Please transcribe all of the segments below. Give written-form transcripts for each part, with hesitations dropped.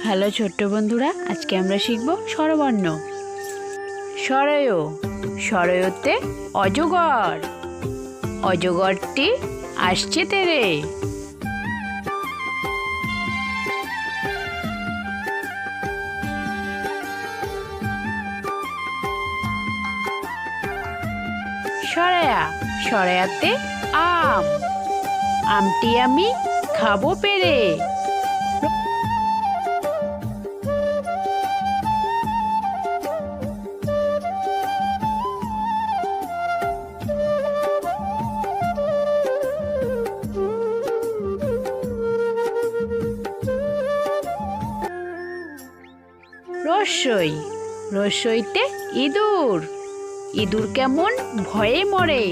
Hello ছোট্ট বন্ধুরা, আজকে আমরা শিখব স্বরবর্ণ। সরয়, সরয়তে অজগর, অজগরটি আসছে তেরে। সরায়া, সরায়াতে আম, আমটি আমি খাবো পেরে। রস্যই, রস্যইতে ইঁদুর, ইঁদুর কেমন ভয়ে মরে।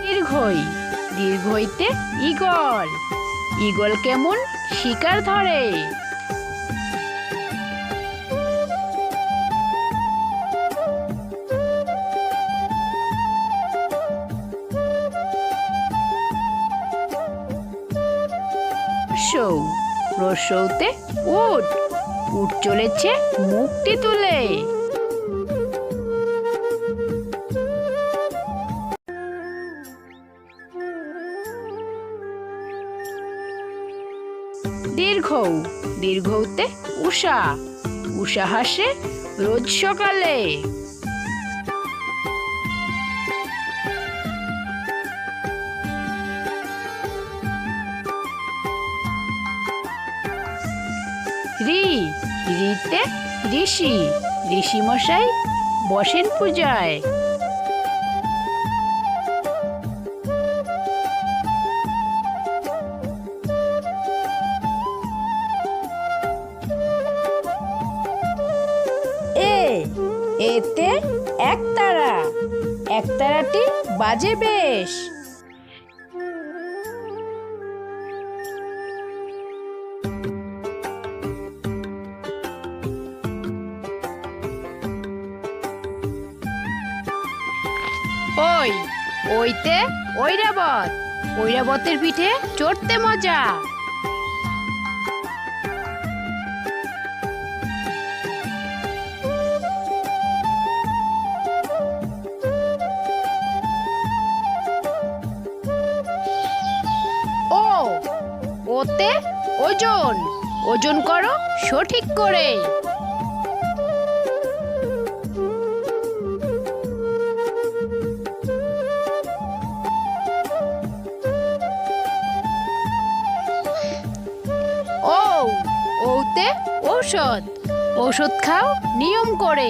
দীর্ঘই, দীর্ঘইতে ঈগল, ঈগল কেমন শিকার ধরে। রস্যৌ, রস্যৌতে উট, উট চলেছে মুখটি তুলে। দীর্ঘৌ, দীর্ঘৌতে উষা, উষা হাসে রোজ সকালে। ঋ, ঋতে ঋষি, ঋষি মশাই বসেন পূজায়। এ, এতে একতারা, একতারাটি বাজে বেশ। ওই, ওইতে ঐরাবত, ঐরাবতের পিঠে চড়তে মজা। ও, ওতে ওজন, ওজন করো সঠিক করে। ঔতে ঔষধ, ঔষধ খাও নিয়ম করে।